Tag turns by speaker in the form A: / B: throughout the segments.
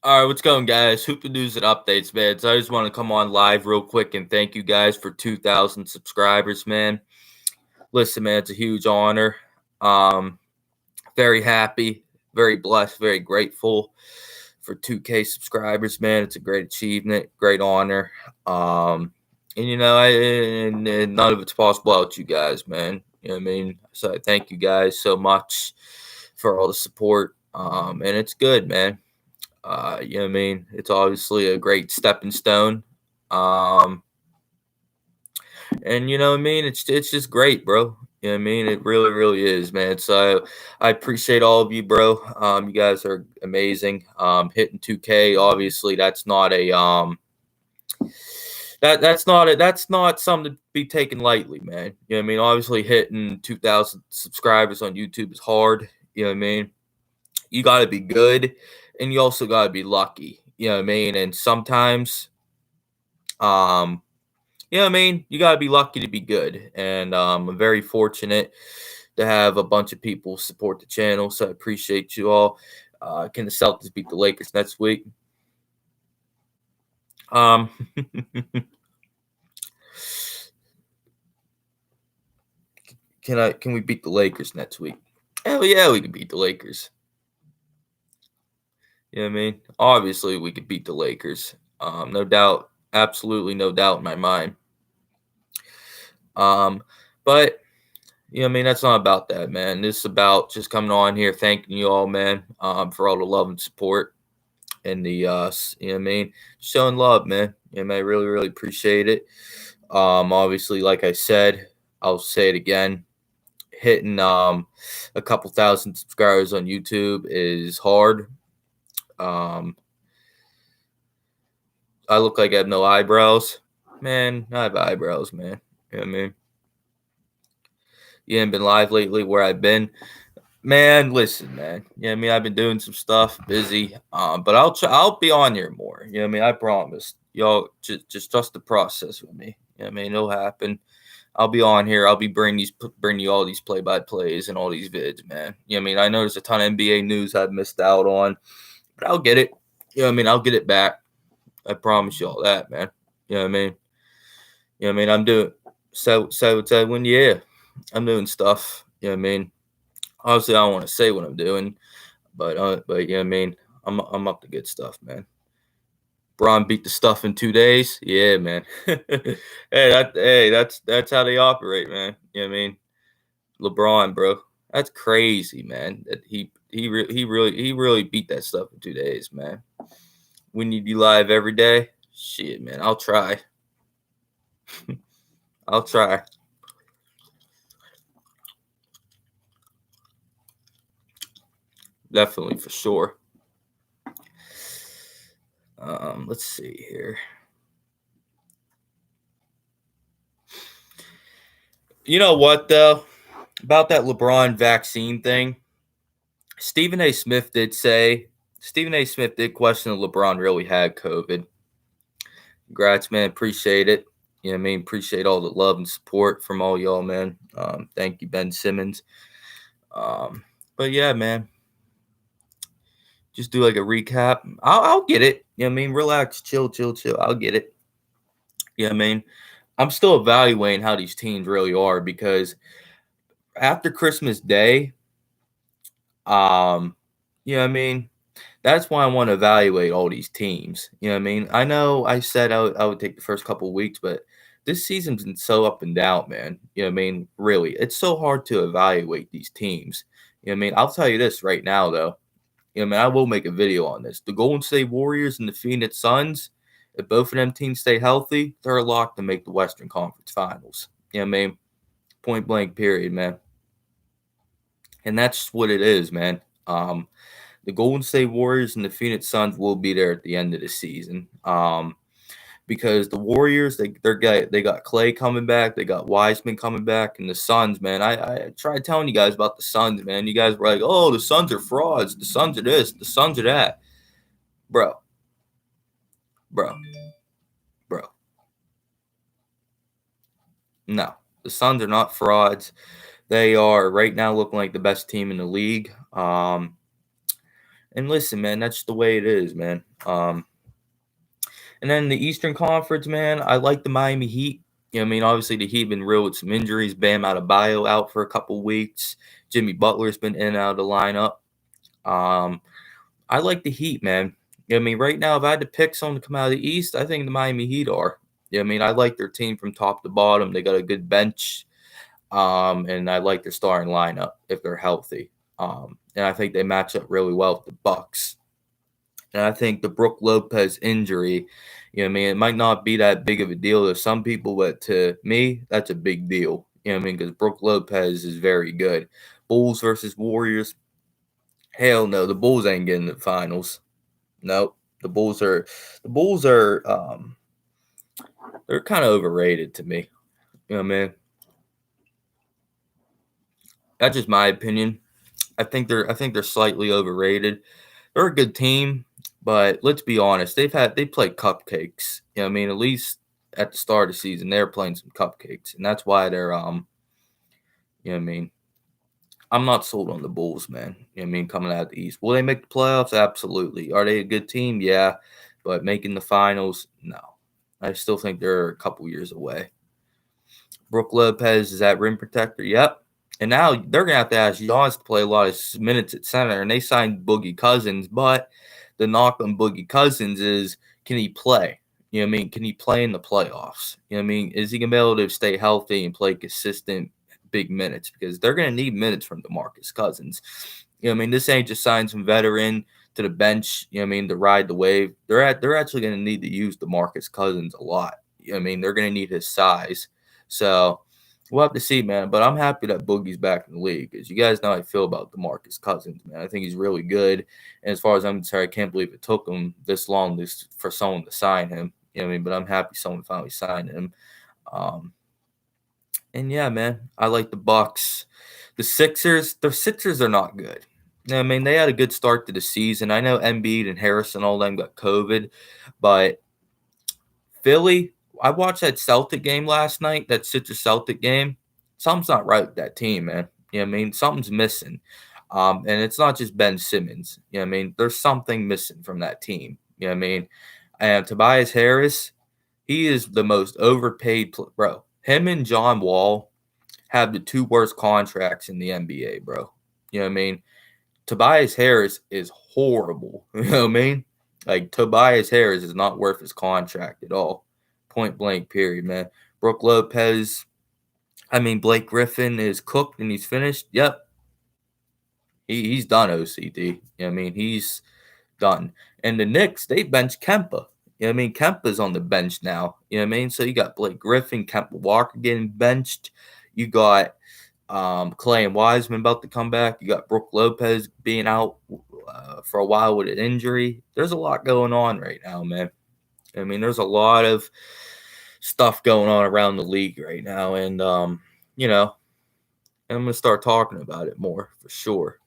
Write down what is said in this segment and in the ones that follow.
A: All right, what's going, guys? Hoop the news and updates, man. So I just want to come on live real quick and thank you guys for 2,000 subscribers, man. Listen, man, it's a huge honor. Um, Very happy, very blessed, very grateful for 2K subscribers, man. It's a great achievement, great honor. And and none of it's possible without you guys, man. You know what I mean? So I thank you guys so much for all the support. And it's good, man. You know what I mean? It's obviously a great stepping stone. Um, and you know what I mean? It's just great, bro. You know what I mean? It really, really is, man. So I appreciate all of you, bro. You guys are amazing. Hitting 2K, obviously, that's not a that's not something to be taken lightly, man. You know what I mean? Obviously, hitting 2,000 subscribers on YouTube is hard. You know what I mean? You got to be good, and you also got to be lucky. You know what I mean? And sometimes, um, you know what I mean? You got to be lucky to be good. And I'm very fortunate to have a bunch of people support the channel. So I appreciate you all. Can the Celtics beat the Lakers next week? Um, can we beat the Lakers next week? Hell yeah, we can beat the Lakers. You know what I mean? Obviously, we could beat the Lakers. No doubt, absolutely no doubt in my mind. But you know what I mean? That's not about that, man. This is about just coming on here, thanking you all, man, for all the love and support and you know what I mean? Showing love, man. You know, what I mean? I really, really appreciate it. Obviously, like I said, I'll say it again. Hitting a couple thousand subscribers on YouTube is hard. I look like I have no eyebrows. Man, I have eyebrows, man. You know what I mean? You haven't been live lately where I've been. Man, listen, man. You know what I mean? I've been doing some stuff, busy. But I'll be on here more. You know what I mean? I promise. Y'all just trust the process with me. You know what I mean? It'll happen. I'll be on here. I'll be bringing you all these play by plays and all these vids, man. You know what I mean? I know there's a ton of NBA news I've missed out on, but I'll get it. You know what I mean? I'll get it back. I promise you all that, man. You know what I mean? You know what I mean? I'm doing so when I'm doing stuff. You know what I mean? Obviously, I don't want to say what I'm doing, but you know what I mean? I'm up to good stuff, man. Braun beat the stuff in 2 days. Yeah, man. That's how they operate, man. You know what I mean? LeBron, bro. That's crazy, man. That he really beat that stuff in 2 days, man. We need you live every day. Shit, man. I'll try. I'll try. Definitely for sure. Let's see here. You know what though? About that LeBron vaccine thing, Stephen A. Smith did question if LeBron really had COVID. Congrats, man. Appreciate it. You know what I mean? Appreciate all the love and support from all y'all, man. Thank you, Ben Simmons. But yeah, man. Just do like a recap. I'll get it. You know what I mean? Relax, chill. I'll get it. You know what I mean? I'm still evaluating how these teams really are because after Christmas Day, you know what I mean? That's why I want to evaluate all these teams. You know what I mean? I know I said I would take the first couple of weeks, but this season's been so up and down, man. You know what I mean? Really, it's so hard to evaluate these teams. You know what I mean? I'll tell you this right now, though. You know what I mean? I will make a video on this. The Golden State Warriors and the Phoenix Suns, if both of them teams stay healthy, they're locked to make the Western Conference Finals. You know what I mean? Point blank, period, man. And that's what it is, man. The Golden State Warriors and the Phoenix Suns will be there at the end of the season. Because the Warriors, they got Clay coming back, they got Wiseman coming back, and the Suns, man. I tried telling you guys about the Suns, man. You guys were like, "Oh, the Suns are frauds. The Suns are this. The Suns are that." Bro, bro, bro. No, the Suns are not frauds. They are right now looking like the best team in the league. And listen, man, that's the way it is, man. And then the Eastern Conference, man, I like the Miami Heat. You know, what I mean, obviously the Heat been real with some injuries. Bam Adebayo out for a couple weeks. Jimmy Butler's been in and out of the lineup. Um, I like the Heat, man. You know, what I mean, right now, if I had to pick someone to come out of the East, I think the Miami Heat are. You know, what I mean, I like their team from top to bottom. They got a good bench. And I like their starting lineup if they're healthy. And I think they match up really well with the Bucks. And I think the Brook Lopez injury, you know what I mean, it might not be that big of a deal to some people, but to me, that's a big deal. You know what I mean? Because Brook Lopez is very good. Bulls versus Warriors. Hell no, the Bulls ain't getting the finals. Nope. The Bulls are they're kind of overrated to me. You know what I mean? That's just my opinion. I think they're slightly overrated. They're a good team, but let's be honest, they played cupcakes. You know what I mean? At least at the start of the season, they're playing some cupcakes. And that's why they're you know what I mean? I'm not sold on the Bulls, man. You know what I mean? Coming out of the East. Will they make the playoffs? Absolutely. Are they a good team? Yeah. But making the finals? No. I still think they're a couple years away. Brook Lopez is that rim protector. Yep. And now they're gonna have to ask Giannis to play a lot of minutes at center, and they signed Boogie Cousins. But the knock on Boogie Cousins is, can he play? You know what I mean? Can he play in the playoffs? You know what I mean? Is he gonna be able to stay healthy and play consistent big minutes? Because they're gonna need minutes from DeMarcus Cousins. You know what I mean? This ain't just sign some veteran to the bench. You know what I mean? To ride the wave. They're actually gonna need to use DeMarcus Cousins a lot. You know what I mean? They're gonna need his size. So we'll have to see, man. But I'm happy that Boogie's back in the league, because you guys know how I feel about DeMarcus Cousins, man. I think he's really good. And as far as I'm concerned, I can't believe it took him this long for someone to sign him. You know what I mean? But I'm happy someone finally signed him. Um, and yeah, man, I like the Bucks. The Sixers are not good. You know what I mean, they had a good start to the season. I know Embiid and Harris and all them got COVID, but Philly, I watched that Celtic game last night, that Citrus Celtic game. Something's not right with that team, man. You know what I mean? Something's missing. And it's not just Ben Simmons. You know what I mean? There's something missing from that team. You know what I mean? And Tobias Harris, he is the most overpaid bro. Him and John Wall have the two worst contracts in the NBA, bro. You know what I mean? Tobias Harris is horrible. You know what I mean? Like, Tobias Harris is not worth his contract at all. Point blank, period, man. Blake Griffin is cooked and he's finished. Yep. He's done, OCD. You know what I mean? He's done. And the Knicks, they bench Kemba. You know what I mean? Kemba's on the bench now. You know what I mean? So you got Blake Griffin, Kemba Walker getting benched. You got Clay and Wiseman about to come back. You got Brook Lopez being out for a while with an injury. There's a lot going on right now, man. I mean, there's a lot of stuff going on around the league right now, and you know, I'm gonna start talking about it more for sure.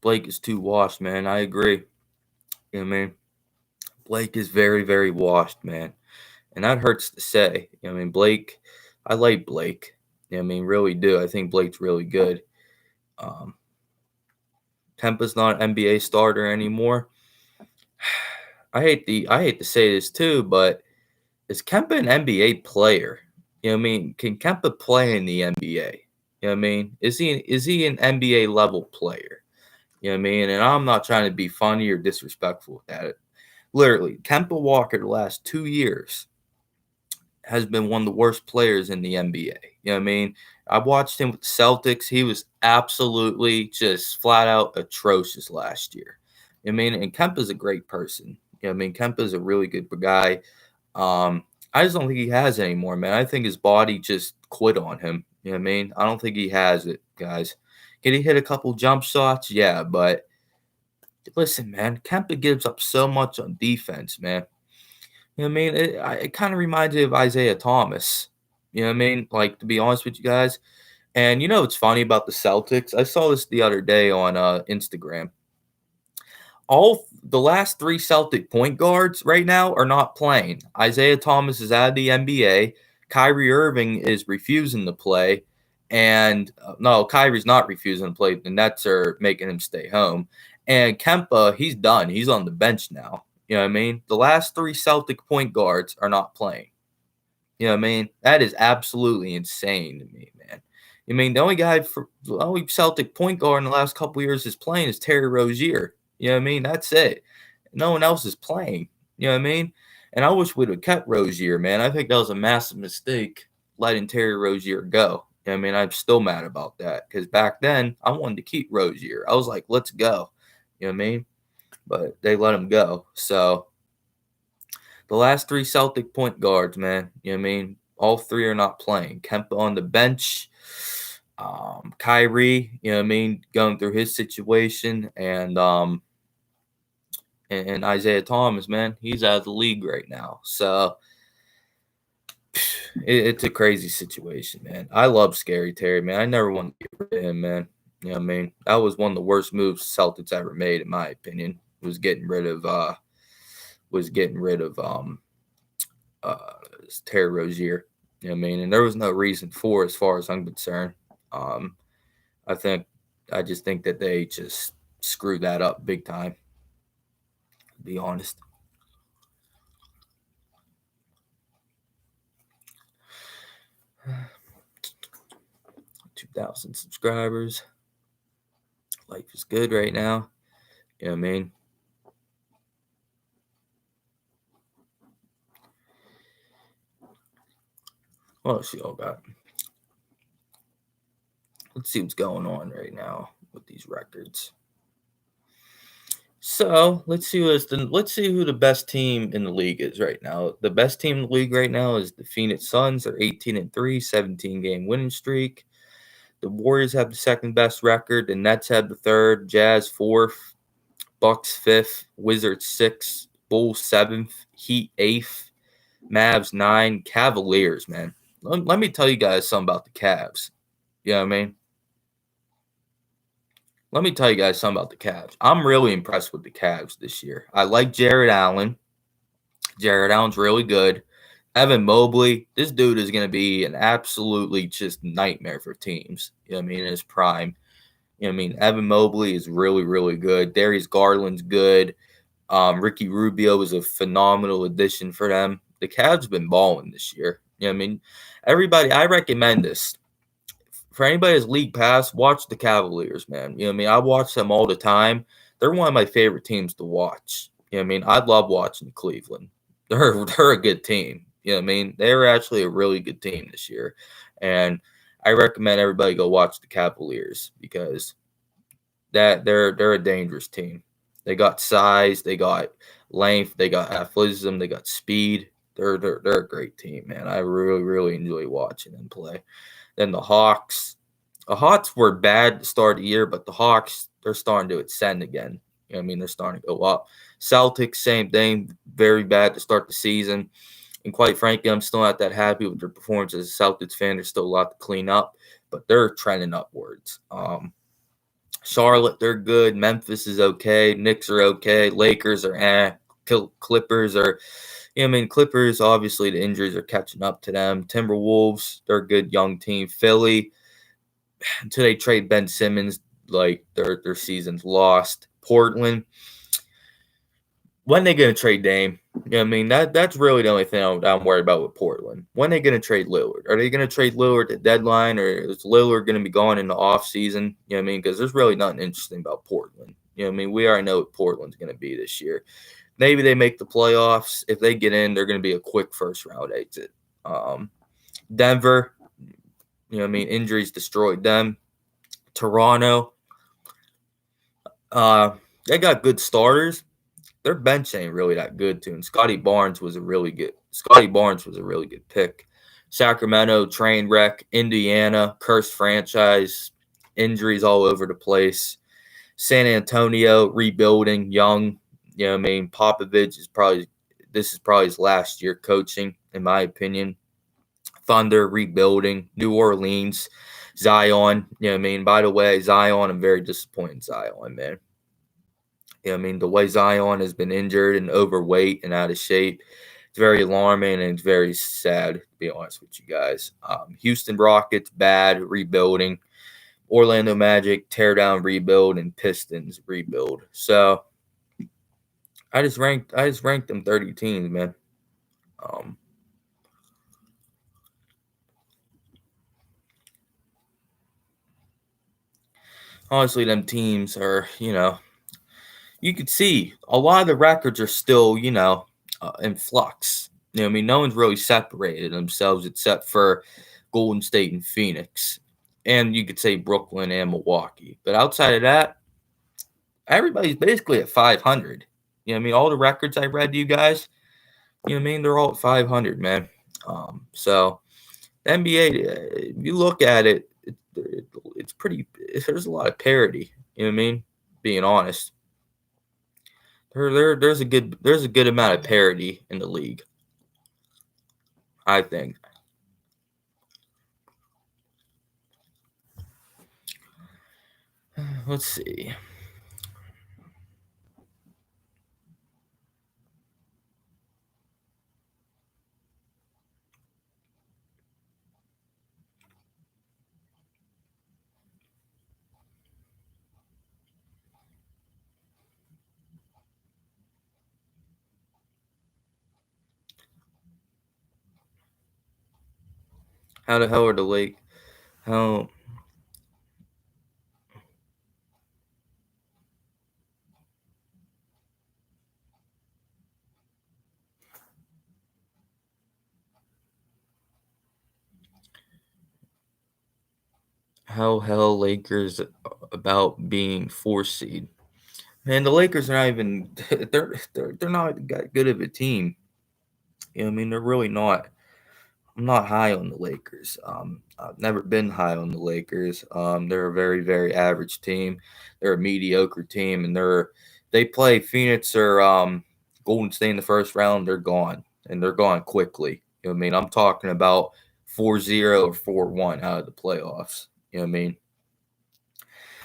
A: Blake is too washed, man. I agree. You know what I mean? Blake is very, very washed, man. And that hurts to say. You know what I mean? Blake, I like Blake. You know what I mean? Really do. I think Blake's really good. Um, Kemba's not an NBA starter anymore. I hate to say this too, but is Kemba an NBA player? You know what I mean? Can Kemba play in the NBA? You know what I mean? Is he an NBA level player? You know what I mean? And I'm not trying to be funny or disrespectful at it. Literally, Kemba Walker the last 2 years has been one of the worst players in the NBA. You know what I mean? I watched him with the Celtics. He was absolutely just flat out atrocious last year. You know what I mean? And Kemba's a great person. You know what I mean? Kemba's a really good guy. I just don't think he has it anymore, man. I think his body just quit on him. You know what I mean? I don't think he has it, guys. Can he hit a couple jump shots? Yeah, but listen, man, Kemba gives up so much on defense, man. You know what I mean? It kind of reminds me of Isaiah Thomas. You know what I mean? Like, to be honest with you guys. And you know what's funny about the Celtics? I saw this the other day on Instagram. All the last three Celtic point guards right now are not playing. Isaiah Thomas is out of the NBA. Kyrie Irving is refusing to play. And no, Kyrie's not refusing to play. The Nets are making him stay home. And Kemba, he's done. He's on the bench now. You know what I mean? The last 3 Celtic point guards are not playing. You know what I mean? That is absolutely insane to me, man. I mean, the only Celtic point guard in the last couple years is playing is Terry Rozier. You know what I mean? That's it. No one else is playing. You know what I mean? And I wish we'd have kept Rozier, man. I think that was a massive mistake letting Terry Rozier go. You know what I mean? I'm still mad about that because back then I wanted to keep Rozier. I was like, let's go. You know what I mean? But they let him go. So the last 3 Celtic point guards, man, you know what I mean? All 3 are not playing. Kemba on the bench, Kyrie, you know what I mean, going through his situation, and Isaiah Thomas, man, he's out of the league right now. So it's a crazy situation, man. I love Scary Terry, man. I never want to get rid of him, man. You know what I mean? That was one of the worst moves Celtics ever made, in my opinion. Was getting rid of Terry Rozier. You know what I mean? And there was no reason for it, as far as I'm concerned. I just think that they just screwed that up big time, to be honest. 2,000 subscribers. Life is good right now. You know what I mean? What else y'all got? Let's see what's going on right now with these records. So let's see who the best team in the league is right now. The best team in the league right now is the Phoenix Suns. They're 18-3, 17-game winning streak. The Warriors have the second best record. The Nets have the third. Jazz fourth. Bucks fifth. Wizards sixth. Bulls seventh. Heat eighth. Mavs 9. Cavaliers, man. Let me tell you guys something about the Cavs. You know what I mean? Let me tell you guys something about the Cavs. I'm really impressed with the Cavs this year. I like Jared Allen. Jared Allen's really good. Evan Mobley, this dude is going to be an absolutely just nightmare for teams. You know what I mean? In his prime. You know what I mean? Evan Mobley is really, really good. Darius Garland's good. Ricky Rubio is a phenomenal addition for them. The Cavs have been balling this year. You know what I mean? Everybody, I recommend this. For anybody that's league pass, watch the Cavaliers, man. You know what I mean? I watch them all the time. They're one of my favorite teams to watch. You know what I mean? I love watching Cleveland. They're a good team. You know what I mean? They're actually a really good team this year. And I recommend everybody go watch the Cavaliers because they're a dangerous team. They got size, they got length, they got athleticism, they got speed. They're a great team, man. I really, really enjoy watching them play. Then the Hawks. The Hawks were bad at the start of the year, but the Hawks, they're starting to ascend again. You know what I mean? They're starting to go up. Celtics, same thing. Very bad to start the season. And quite frankly, I'm still not that happy with their performance as a Celtics fan. There's still a lot to clean up, but they're trending upwards. Charlotte, they're good. Memphis is okay. Knicks are okay. Lakers are Clippers are – you know, I mean, Clippers, obviously, the injuries are catching up to them. Timberwolves, they're a good young team. Philly, until they trade Ben Simmons, like, their season's lost. Portland, when they going to trade Dame? You know what I mean? That's really the only thing I'm worried about with Portland. When they going to trade Lillard? Are they going to trade Lillard at the deadline, or is Lillard going to be gone in the offseason? You know what I mean? Because there's really nothing interesting about Portland. You know what I mean? We already know what Portland's going to be this year. Maybe they make the playoffs. If they get in, they're going to be a quick first-round exit. Denver, you know what I mean? Injuries destroyed them. Toronto, they got good starters. Their bench ain't really that good, too. And Scotty Barnes was a really good pick. Sacramento, train wreck. Indiana, cursed franchise. Injuries all over the place. San Antonio, rebuilding, young. You know what I mean? Popovich is probably his last year coaching, in my opinion. Thunder, rebuilding. New Orleans, Zion. You know what I mean? By the way, Zion, I'm very disappointed in Zion, man. You know what I mean? The way Zion has been injured and overweight and out of shape, It's very alarming and it's very sad, to be honest with you guys. Houston Rockets, bad, rebuilding. Orlando Magic, tear down, rebuild, and Pistons, rebuild. So I just ranked them 30 teams, man. Um, Honestly, them teams are, you could see a lot of the records are still, in flux. I mean, no one's really separated themselves except for Golden State and Phoenix, and you could say Brooklyn and Milwaukee. But outside of that, everybody's basically at 500. I mean, all the records I read to you guys, I mean, they're all at 500, man. So the NBA, if you look at it, it's pretty. There's a lot of parity. You know what I mean? Being honest, there's a good amount of parity in the league. I think. Let's see. How the hell are the Lake? How how hell Lakers about being 4 seed? Man, the Lakers are not even. They're not that good of a team. I mean, they're really not. I'm not high on the Lakers. I've never been high on the Lakers. They're a very, very average team. They're a mediocre team, and they play Phoenix or Golden State in the first round. They're gone, and they're gone quickly. You know what I mean? I'm talking about 4-0 or 4-1 out of the playoffs. You know what I mean?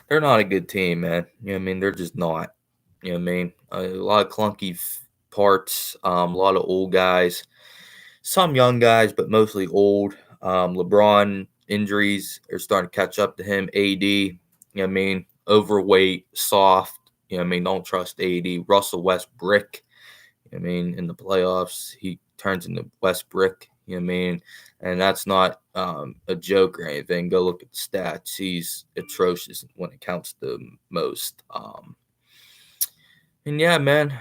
A: They're not a good team, man. You know what I mean? They're just not. You know what I mean? A lot of clunky parts. A lot of old guys, some young guys, but mostly old. LeBron injuries are starting to catch up to him. AD, you know what I mean, overweight, soft. You know what I mean, don't trust AD. Russell Westbrook, you know what I mean, in the playoffs, he turns into Westbrook. You know what I mean, and that's not a joke or anything. Go look at the stats. He's atrocious when it counts the most. And yeah, man,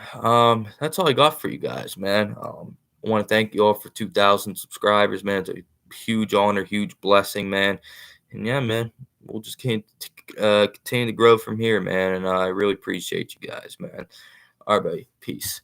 A: that's all I got for you guys, man. I want to thank you all for 2,000 subscribers, man. It's a huge honor, huge blessing, man. And yeah, man, we'll just continue to grow from here, man. And I really appreciate you guys, man. All right, buddy. Peace.